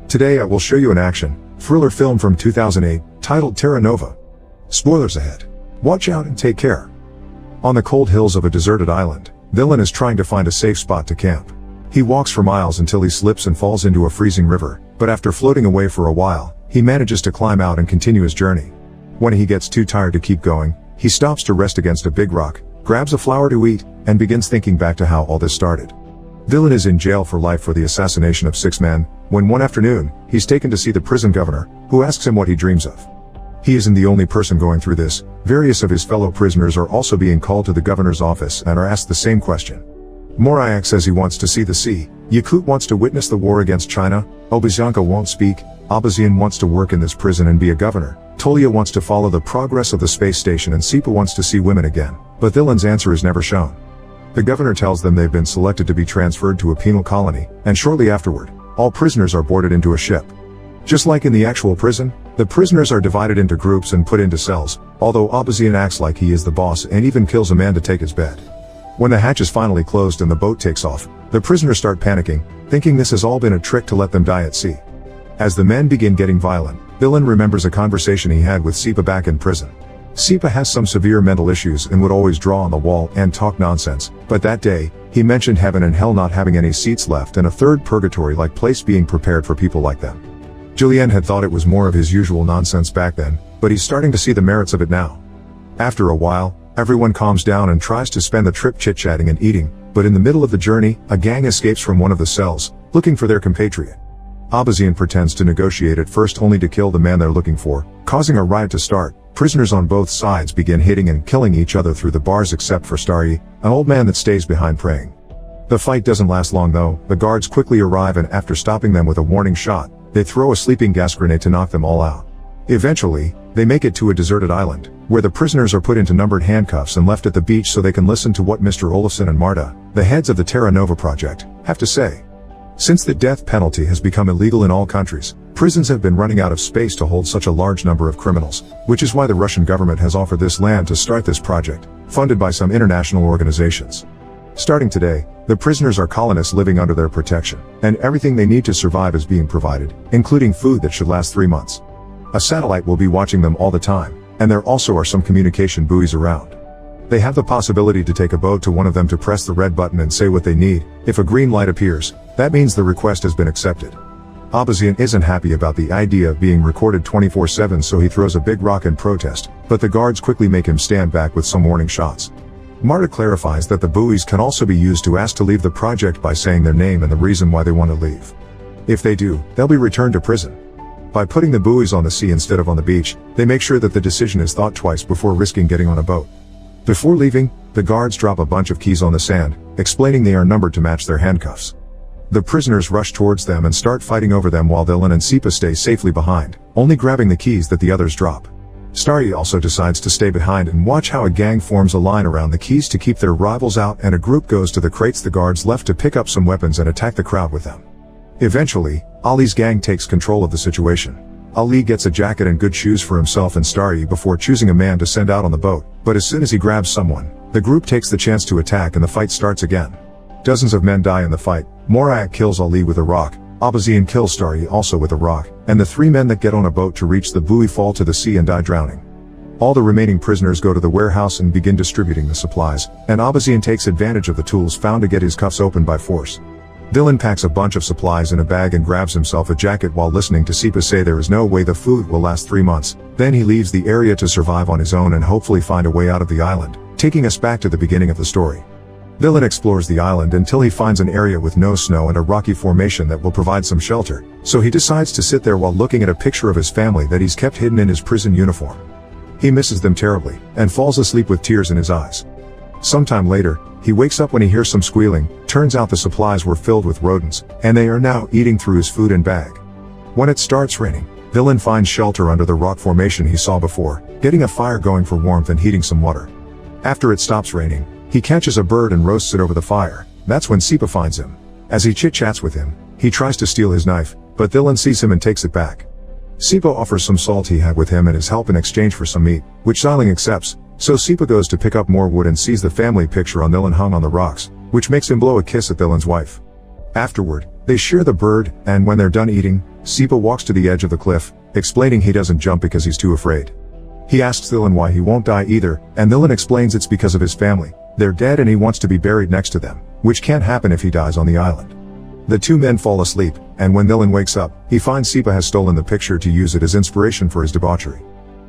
Today I will show you an action, thriller film from 2008, titled Terra Nova. Spoilers ahead. Watch out and take care. On the cold hills of a deserted island, Dylan is trying to find a safe spot to camp. He walks for miles until he slips and falls into a freezing river, but after floating away for a while, he manages to climb out and continue his journey. When he gets too tired to keep going, he stops to rest against a big rock, grabs a flower to eat, and begins thinking back to how all this started. Dylan is in jail for life for the assassination of 6 men, when one afternoon, he's taken to see the prison governor, who asks him what he dreams of. He isn't the only person going through this. Various of his fellow prisoners are also being called to the governor's office and are asked the same question. Morayak says he wants to see the sea, Yakut wants to witness the war against China, Obazyanka won't speak, Abazian wants to work in this prison and be a governor, Tolia wants to follow the progress of the space station, and Sipa wants to see women again, but Dylan's answer is never shown. The governor tells them they've been selected to be transferred to a penal colony, and shortly afterward, all prisoners are boarded into a ship. Just like in the actual prison, the prisoners are divided into groups and put into cells, although Abazian acts like he is the boss and even kills a man to take his bed. When the hatch is finally closed and the boat takes off, the prisoners start panicking, thinking this has all been a trick to let them die at sea. As the men begin getting violent, Dylan remembers a conversation he had with Sipa back in prison. Sipa has some severe mental issues and would always draw on the wall and talk nonsense, but that day, he mentioned heaven and hell not having any seats left and a third purgatory-like place being prepared for people like them. Julien had thought it was more of his usual nonsense back then, but he's starting to see the merits of it now. After a while, everyone calms down and tries to spend the trip chit-chatting and eating, but in the middle of the journey, a gang escapes from one of the cells, looking for their compatriot. Abazian pretends to negotiate at first only to kill the man they're looking for, causing a riot to start. Prisoners on both sides begin hitting and killing each other through the bars except for Starry, an old man that stays behind praying. The fight doesn't last long though. The guards quickly arrive and after stopping them with a warning shot, they throw a sleeping gas grenade to knock them all out. Eventually, they make it to a deserted island, where the prisoners are put into numbered handcuffs and left at the beach so they can listen to what Mr. Olafson and Marta, the heads of the Terra Nova project, have to say. Since the death penalty has become illegal in all countries, prisons have been running out of space to hold such a large number of criminals, which is why the Russian government has offered this land to start this project, funded by some international organizations. Starting today, the prisoners are colonists living under their protection, and everything they need to survive is being provided, including food that should last 3 months. A satellite will be watching them all the time, and there also are some communication buoys around. They have the possibility to take a boat to one of them to press the red button and say what they need. If a green light appears, that means the request has been accepted. Abazian isn't happy about the idea of being recorded 24/7, so he throws a big rock in protest, but the guards quickly make him stand back with some warning shots. Marta clarifies that the buoys can also be used to ask to leave the project by saying their name and the reason why they want to leave. If they do, they'll be returned to prison. By putting the buoys on the sea instead of on the beach, they make sure that the decision is thought twice before risking getting on a boat. Before leaving, the guards drop a bunch of keys on the sand, explaining they are numbered to match their handcuffs. The prisoners rush towards them and start fighting over them while Dylan and Sipa stay safely behind, only grabbing the keys that the others drop. Starry also decides to stay behind and watch how a gang forms a line around the keys to keep their rivals out, and a group goes to the crates the guards left to pick up some weapons and attack the crowd with them. Eventually, Ali's gang takes control of the situation. Ali gets a jacket and good shoes for himself and Starry before choosing a man to send out on the boat, but as soon as he grabs someone, the group takes the chance to attack and the fight starts again. Dozens of men die in the fight. Morayak kills Ali with a rock, Abazian kills Starry also with a rock, and the 3 men that get on a boat to reach the buoy fall to the sea and die drowning. All the remaining prisoners go to the warehouse and begin distributing the supplies, and Abazian takes advantage of the tools found to get his cuffs open by force. Dylan packs a bunch of supplies in a bag and grabs himself a jacket while listening to Sipa say there is no way the food will last 3 months. Then he leaves the area to survive on his own and hopefully find a way out of the island, taking us back to the beginning of the story. Dylan explores the island until he finds an area with no snow and a rocky formation that will provide some shelter, so he decides to sit there while looking at a picture of his family that he's kept hidden in his prison uniform. He misses them terribly, and falls asleep with tears in his eyes. Sometime later, he wakes up when he hears some squealing. Turns out the supplies were filled with rodents, and they are now eating through his food and bag. When it starts raining, Dylan finds shelter under the rock formation he saw before, getting a fire going for warmth and heating some water. After it stops raining, he catches a bird and roasts it over the fire. That's when Sipa finds him. As he chit-chats with him, he tries to steal his knife, but Dylan sees him and takes it back. Sipa offers some salt he had with him and his help in exchange for some meat, which Xiling accepts, so Sipa goes to pick up more wood and sees the family picture on Dylan hung on the rocks, which makes him blow a kiss at Dylan's wife. Afterward, They share the bird, and when they're done eating, Sipa walks to the edge of the cliff, explaining he doesn't jump because he's too afraid. He asks Dylan why he won't die either, and Dylan explains it's because of his family. They're dead and he wants to be buried next to them, which can't happen if he dies on the island. The two men fall asleep, and when Dylan wakes up, he finds Sipa has stolen the picture to use it as inspiration for his debauchery.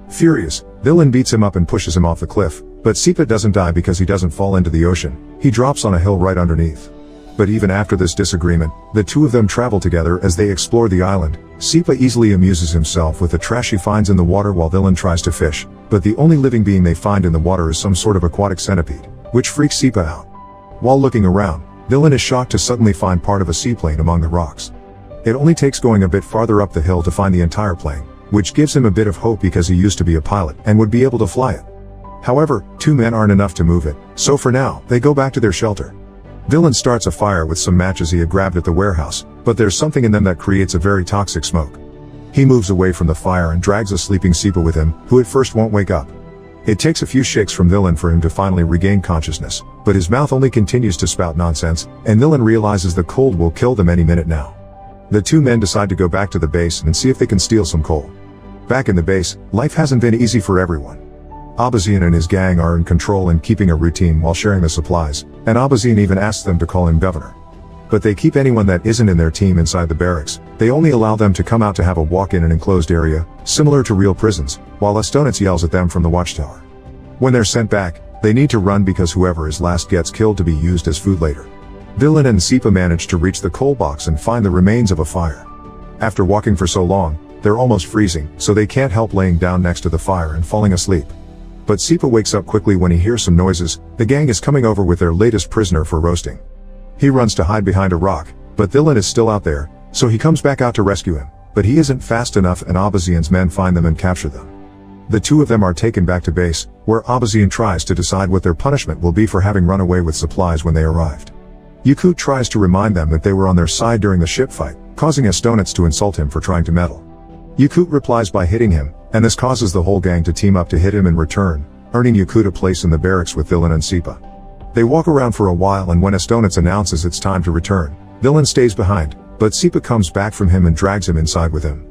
Furious, Dylan beats him up and pushes him off the cliff, but Sipa doesn't die because he doesn't fall into the ocean. He drops on a hill right underneath. But even after this disagreement, the two of them travel together as they explore the island. Sipa easily amuses himself with the trash he finds in the water while Dylan tries to fish, but the only living being they find in the water is some sort of aquatic centipede, which freaks Sipa out. While looking around, Dylan is shocked to suddenly find part of a seaplane among the rocks. It only takes going a bit farther up the hill to find the entire plane, which gives him a bit of hope because he used to be a pilot and would be able to fly it. However, two men aren't enough to move it, so for now, they go back to their shelter. Dylan starts a fire with some matches he had grabbed at the warehouse, but there's something in them that creates a very toxic smoke. He moves away from the fire and drags a sleeping Sipa with him, who at first won't wake up. It takes a few shakes from Dylan for him to finally regain consciousness, but his mouth only continues to spout nonsense, and Dylan realizes the cold will kill them any minute now. The two men decide to go back to the base and see if they can steal some coal. Back in the base, life hasn't been easy for everyone. Abazian and his gang are in control and keeping a routine while sharing the supplies, and Abazian even asks them to call him governor. But they keep anyone that isn't in their team inside the barracks. They only allow them to come out to have a walk in an enclosed area, similar to real prisons, while Estonitz yells at them from the watchtower. When they're sent back, they need to run because whoever is last gets killed to be used as food later. Dylan and Sipa manage to reach the coal box and find the remains of a fire. After walking for so long, they're almost freezing, so they can't help laying down next to the fire and falling asleep. But Sipa wakes up quickly when he hears some noises. The gang is coming over with their latest prisoner for roasting. He runs to hide behind a rock, but Dylan is still out there, so he comes back out to rescue him, but he isn't fast enough and Abazian's men find them and capture them. The two of them are taken back to base, where Abazian tries to decide what their punishment will be for having run away with supplies when they arrived. Yakut tries to remind them that they were on their side during the ship fight, causing Estonitz to insult him for trying to meddle. Yakut replies by hitting him, and this causes the whole gang to team up to hit him in return, earning Yakut a place in the barracks with Dylan and Sipa. They walk around for a while, and when Estonitz announces it's time to return, Dylan stays behind, but Sipa comes back from him and drags him inside with him.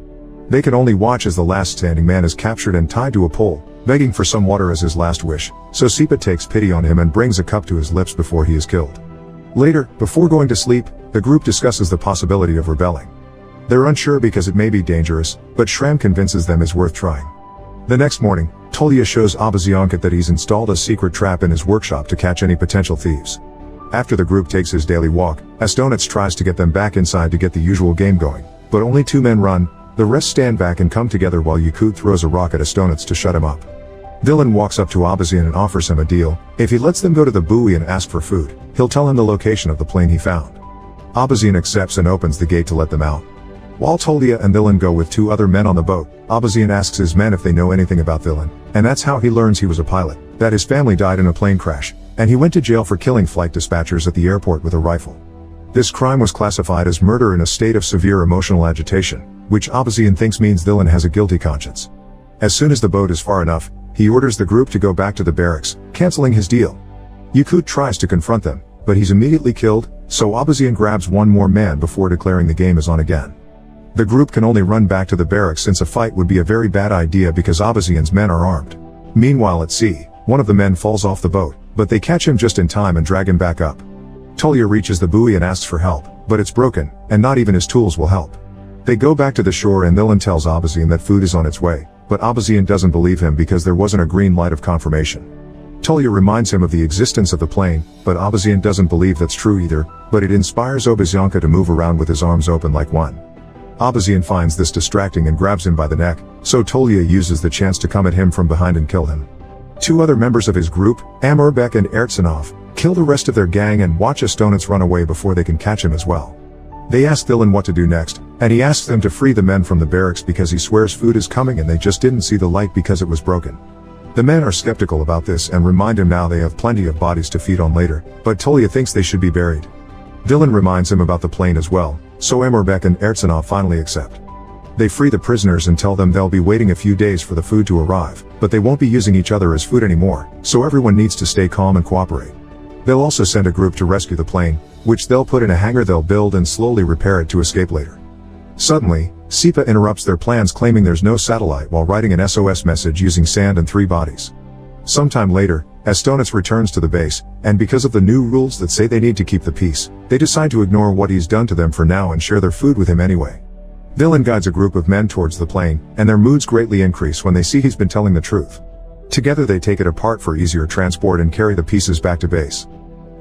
They can only watch as the last standing man is captured and tied to a pole, begging for some water as his last wish, so Sipa takes pity on him and brings a cup to his lips before he is killed. Later, before going to sleep, the group discusses the possibility of rebelling. They're unsure because it may be dangerous, but Shram convinces them it's worth trying. The next morning, Tolya shows Abaziankat that he's installed a secret trap in his workshop to catch any potential thieves. After the group takes his daily walk, Estonitz tries to get them back inside to get the usual game going, but only two men run. The rest stand back and come together while Yakut throws a rock at Estonitz to shut him up. Dylan walks up to Abazian and offers him a deal. If he lets them go to the buoy and ask for food, he'll tell him the location of the plane he found. Abazian accepts and opens the gate to let them out. While Tolya and Dylan go with two other men on the boat, Abazian asks his men if they know anything about Dylan, and that's how he learns he was a pilot, that his family died in a plane crash, and he went to jail for killing flight dispatchers at the airport with a rifle. This crime was classified as murder in a state of severe emotional agitation, which Abazian thinks means Dylan has a guilty conscience. As soon as the boat is far enough, he orders the group to go back to the barracks, canceling his deal. Yakut tries to confront them, but he's immediately killed, so Abazian grabs one more man before declaring the game is on again. The group can only run back to the barracks since a fight would be a very bad idea because Abazian's men are armed. Meanwhile at sea, one of the men falls off the boat, but they catch him just in time and drag him back up. Tolya reaches the buoy and asks for help, but it's broken, and not even his tools will help. They go back to the shore and Dylan tells Abazian that food is on its way, but Abazian doesn't believe him because there wasn't a green light of confirmation. Tolya reminds him of the existence of the plane, but Abazian doesn't believe that's true either, but it inspires Obazyanka to move around with his arms open like one. Abazian finds this distracting and grabs him by the neck, so Tolya uses the chance to come at him from behind and kill him. Two other members of his group, Amurbek and Ertsanov, kill the rest of their gang and watch Estonitz run away before they can catch him as well. They ask Dylan what to do next, and he asks them to free the men from the barracks because he swears food is coming and they just didn't see the light because it was broken. The men are skeptical about this and remind him now they have plenty of bodies to feed on later, but Tolya thinks they should be buried. Dylan reminds him about the plane as well, so Amurbek and Ertsanov finally accept. They free the prisoners and tell them they'll be waiting a few days for the food to arrive, but they won't be using each other as food anymore, so everyone needs to stay calm and cooperate. They'll also send a group to rescue the plane, which they'll put in a hangar they'll build and slowly repair it to escape later. Suddenly, Sipa interrupts their plans, claiming there's no satellite, while writing an SOS message using sand and 3 bodies. Sometime later, Astonitz returns to the base, and because of the new rules that say they need to keep the peace, they decide to ignore what he's done to them for now and share their food with him anyway. Villain guides a group of men towards the plane, and their moods greatly increase when they see he's been telling the truth. Together they take it apart for easier transport and carry the pieces back to base.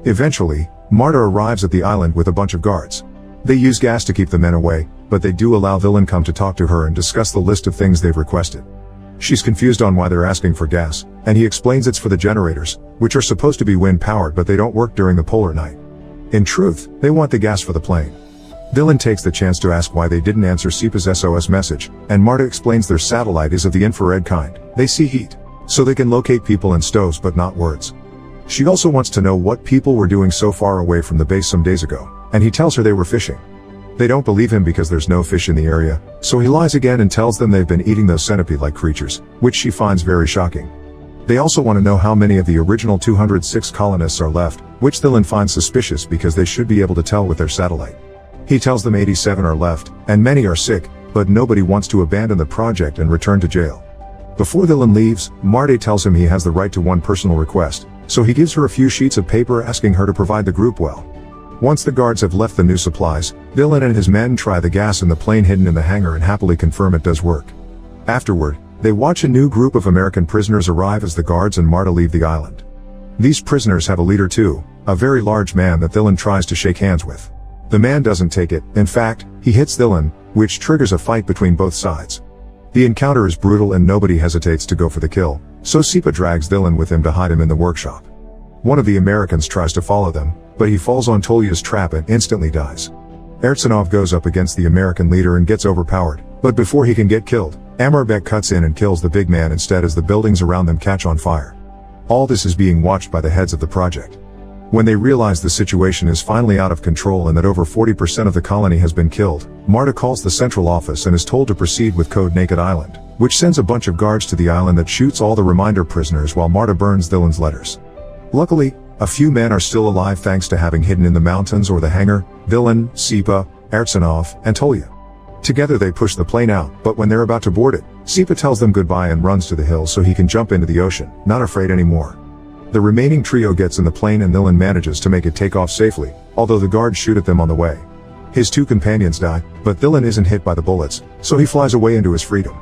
Eventually, Marta arrives at the island with a bunch of guards. They use gas to keep the men away, but they do allow Villain come to talk to her and discuss the list of things they've requested. She's confused on why they're asking for gas, and he explains it's for the generators, which are supposed to be wind-powered but they don't work during the polar night. In truth, they want the gas for the plane. Villain takes the chance to ask why they didn't answer Sipa's SOS message, and Marta explains their satellite is of the infrared kind. They see heat, so they can locate people and stoves but not words. She also wants to know what people were doing so far away from the base some days ago, and he tells her they were fishing. They don't believe him because there's no fish in the area, so he lies again and tells them they've been eating those centipede-like creatures, which she finds very shocking. They also want to know how many of the original 206 colonists are left, which Villain finds suspicious because they should be able to tell with their satellite. He tells them 87 are left, and many are sick, but nobody wants to abandon the project and return to jail. Before Villain leaves, Marta tells him he has the right to one personal request, so he gives her a few sheets of paper asking her to provide the group well. Once the guards have left the new supplies, Villain and his men try the gas in the plane hidden in the hangar and happily confirm it does work. Afterward, they watch a new group of American prisoners arrive as the guards and Marta leave the island. These prisoners have a leader too, a very large man that Villain tries to shake hands with. The man doesn't take it. In fact, he hits Villain, which triggers a fight between both sides. The encounter is brutal and nobody hesitates to go for the kill, so Sipa drags Villain with him to hide him in the workshop. One of the Americans tries to follow them, but he falls on Tolya's trap and instantly dies. Ertsanov goes up against the American leader and gets overpowered, but before he can get killed, Amarbek cuts in and kills the big man instead as the buildings around them catch on fire. All this is being watched by the heads of the project. When they realize the situation is finally out of control and that over 40% of the colony has been killed, Marta calls the central office and is told to proceed with Code Naked Island, which sends a bunch of guards to the island that shoots all the reminder prisoners while Marta burns Villain's letters. Luckily, a few men are still alive thanks to having hidden in the mountains or the hangar: Villain, Sipa, Ertsanov, and Tolya. Together they push the plane out, but when they're about to board it, Sipa tells them goodbye and runs to the hill so he can jump into the ocean, not afraid anymore. The remaining trio gets in the plane and Villain manages to make it take off safely, although the guards shoot at them on the way. His 2 companions die, but Villain isn't hit by the bullets, so he flies away into his freedom.